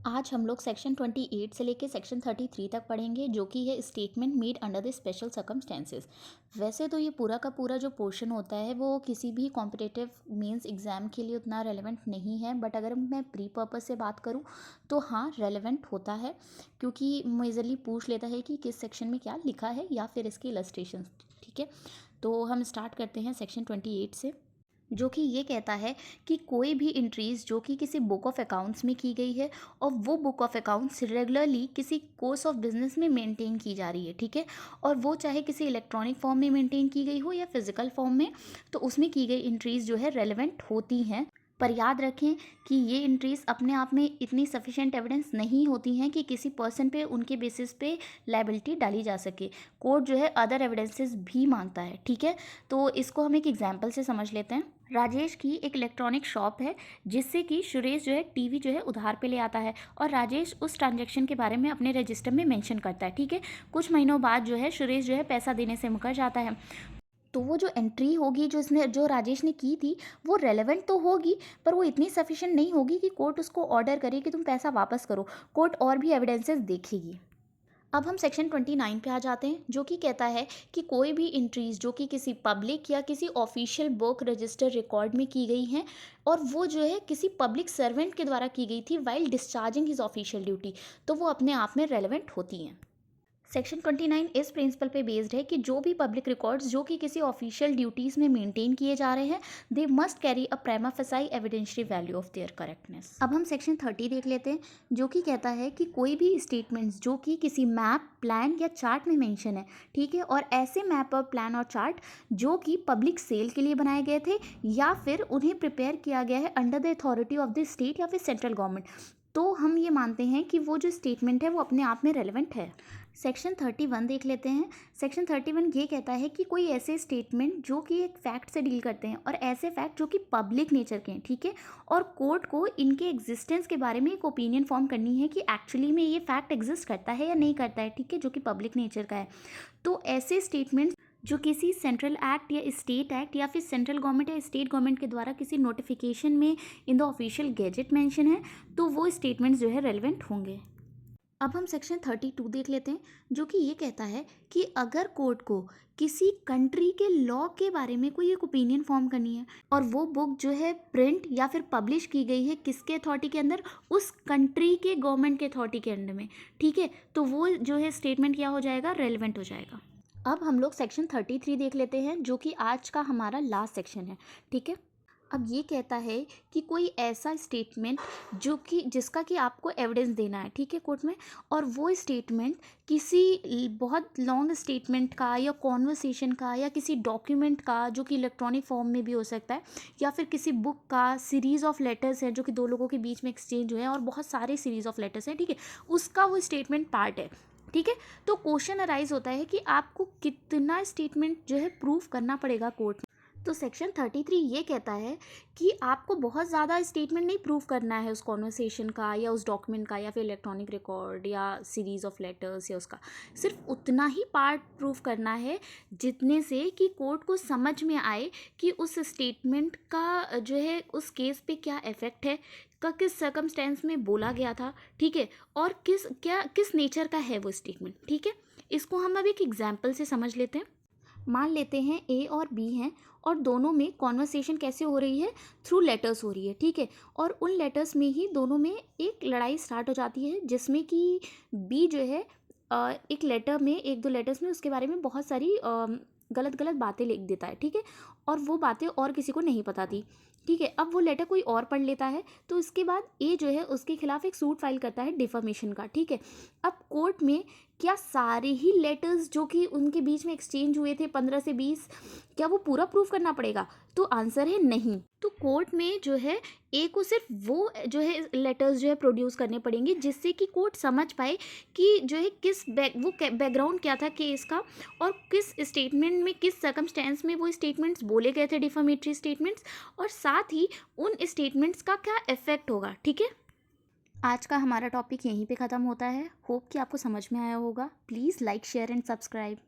आज हम लोग सेक्शन 28 से लेके सेक्शन 33 तक पढ़ेंगे, जो कि है statement made under the special circumstances. वैसे तो ये पूरा का पूरा जो पोर्शन होता है वो किसी भी कॉम्पिटिटिव मेंस एग्ज़ाम के लिए उतना रेलेवेंट नहीं है, बट अगर मैं प्री पर्पस से बात करूँ तो हाँ रेलेवेंट होता है, क्योंकि मेजरली पूछ लेता है कि किस सेक्शन में क्या लिखा है या फिर इसकी इलस्ट्रेशन। ठीक है, तो हम स्टार्ट करते हैं सेक्शन 28 से, जो कि ये कहता है कि कोई भी एंट्रीज जो कि किसी बुक ऑफ अकाउंट्स में की गई है और वो बुक ऑफ अकाउंट्स रेगुलरली किसी कोर्स ऑफ बिजनेस में मेंटेन की जा रही है, ठीक है, और वो चाहे किसी इलेक्ट्रॉनिक फॉर्म में मेंटेन की गई हो या फिजिकल फॉर्म में, तो उसमें की गई एंट्रीज जो है रेलेवेंट होती हैं। पर याद रखें कि ये एंट्रीज अपने आप में इतनी सफिशेंट एविडेंस नहीं होती हैं कि किसी पर्सन पे उनके बेसिस पे लायबिलिटी डाली जा सके। कोर्ट जो है अदर एविडेंसेस भी मांगता है, ठीक है। तो इसको हम एक एग्जांपल से समझ लेते हैं। राजेश की एक इलेक्ट्रॉनिक शॉप है जिससे कि सुरेश जो है टीवी जो है उधार पे ले आता है, और राजेश उस ट्रांजैक्शन के बारे में अपने रजिस्टर में मेंशन करता है, ठीक है। कुछ महीनों बाद जो है सुरेश जो है पैसा देने से मुकर जाता है। तो वो जो एंट्री होगी जो राजेश ने की थी वो रेलेवेंट तो होगी, पर वो इतनी सफिशिएंट नहीं होगी कि कोर्ट उसको ऑर्डर करे कि तुम पैसा वापस करो। कोर्ट और भी एविडेंसेस देखेगी। अब हम सेक्शन 29 पे आ जाते हैं, जो कि कहता है कि कोई भी एंट्रीज जो कि किसी पब्लिक या किसी ऑफिशियल बुक रजिस्टर रिकॉर्ड में की गई हैं और वो जो है किसी पब्लिक सर्वेंट के द्वारा की गई थी while discharging his official duty, तो वो अपने आप में रेलेवेंट होती हैं। सेक्शन 29 इस प्रिंसिपल पे बेस्ड है कि जो भी पब्लिक रिकॉर्ड्स जो कि किसी ऑफिशियल ड्यूटीज़ में मेंटेन किए जा रहे हैं, they must carry a prima facie evidentiary value of their correctness. अब हम सेक्शन 30 देख लेते हैं, जो कि कहता है कि कोई भी स्टेटमेंट्स जो कि किसी मैप, प्लान या चार्ट में मेंशन है, ठीक है, और ऐसे मैप और प्लान और चार्ट जो कि पब्लिक सेल के लिए बनाए गए थे या फिर उन्हें प्रिपेयर किया गया है under the authority of the state या फिर सेंट्रल गवर्नमेंट, तो हम ये मानते हैं कि वो जो स्टेटमेंट है वो अपने आप में रेलेवेंट है। सेक्शन 31 देख लेते हैं। सेक्शन 31 ये कहता है कि कोई ऐसे स्टेटमेंट जो कि एक फैक्ट से डील करते हैं और ऐसे फैक्ट जो कि पब्लिक नेचर के हैं, ठीक है, और कोर्ट को इनके एग्जिस्टेंस के बारे में एक ओपिनियन फॉर्म करनी है कि एक्चुअली में ये फैक्ट एग्जिस्ट करता है या नहीं करता है, ठीक है, जो कि पब्लिक नेचर का है। तो ऐसे स्टेटमेंट्स जो किसी सेंट्रल एक्ट या स्टेट एक्ट या फिर सेंट्रल गवर्नमेंट या स्टेट गवर्नमेंट के द्वारा किसी नोटिफिकेशन में in the official gazette mention है, तो वो स्टेटमेंट्स जो है रेलेवेंट होंगे। अब हम सेक्शन 32 देख लेते हैं, जो कि ये कहता है कि अगर कोर्ट को किसी कंट्री के लॉ के बारे में कोई एक ओपिनियन फॉर्म करनी है और वो बुक जो है प्रिंट या फिर पब्लिश की गई है किसके अथॉरिटी के अंदर, उस कंट्री के गवर्नमेंट के अथॉरिटी के अंडर में, ठीक है, तो वो जो है स्टेटमेंट क्या हो जाएगा, रेलिवेंट हो जाएगा। अब हम लोग सेक्शन 33 देख लेते हैं, जो कि आज का हमारा लास्ट सेक्शन है, ठीक है। अब ये कहता है कि कोई ऐसा स्टेटमेंट जो कि जिसका कि आपको एविडेंस देना है, ठीक है, कोर्ट में, और वो स्टेटमेंट किसी बहुत लॉन्ग स्टेटमेंट का या कॉन्वर्सेशन का या किसी डॉक्यूमेंट का जो कि इलेक्ट्रॉनिक फॉर्म में भी हो सकता है, या फिर किसी बुक का सीरीज़ ऑफ लेटर्स है जो कि दो लोगों के बीच में एक्सचेंज हुए हैं और बहुत सारे सीरीज़ ऑफ लेटर्स हैं, ठीक है, उसका वो स्टेटमेंट पार्ट है, ठीक है। तो क्वेश्चन अराइज होता है कि आपको कितना स्टेटमेंट जो है प्रूफ करना पड़ेगा कोर्ट में। तो सेक्शन 33 ये कहता है कि आपको बहुत ज़्यादा स्टेटमेंट नहीं प्रूव करना है उस कॉन्वर्सेशन का या उस डॉक्यूमेंट का या फिर इलेक्ट्रॉनिक रिकॉर्ड या सीरीज़ ऑफ लेटर्स या उसका, सिर्फ उतना ही पार्ट प्रूव करना है जितने से कि कोर्ट को समझ में आए कि उस स्टेटमेंट का जो है उस केस पे क्या इफ़ेक्ट है, का किस सर्कमस्टेंस में बोला गया था, ठीक है, और किस नेचर का है वो स्टेटमेंट, ठीक है। इसको हम अब एक एग्जाम्पल से समझ लेते हैं। मान लेते हैं ए और बी हैं और दोनों में कॉन्वर्सेशन कैसे हो रही है, थ्रू लेटर्स हो रही है, ठीक है, और उन लेटर्स में ही दोनों में एक लड़ाई स्टार्ट हो जाती है जिसमें कि बी जो है एक लेटर में, एक दो लेटर्स में उसके बारे में बहुत सारी गलत गलत बातें लिख देता है, ठीक है, और वो बातें और किसी को नहीं पता थी, ठीक है। अब वो लेटर कोई और पढ़ लेता है तो उसके बाद ए जो है उसके खिलाफ एक सूट फाइल करता है डिफॉर्मेशन का, ठीक है। अब कोर्ट में क्या सारे ही लेटर्स जो कि उनके बीच में एक्सचेंज हुए थे 15 से 20, क्या वो पूरा प्रूफ करना पड़ेगा? तो आंसर है नहीं। तो कोर्ट में जो है ए को सिर्फ वो जो है लेटर्स जो है प्रोड्यूस करने पड़ेंगे जिससे कि कोर्ट समझ पाए कि जो है वो बैकग्राउंड क्या था केस का और किस स्टेटमेंट में किस सर्कमस्टेंस में वो स्टेटमेंट्स बोले गए थे, डिफॉर्मेटरी स्टेटमेंट्स, और साथ ही उन स्टेटमेंट्स का क्या इफेक्ट होगा, ठीक है। आज का हमारा टॉपिक यहीं पे ख़त्म होता है। होप कि आपको समझ में आया होगा। Please like, share and subscribe.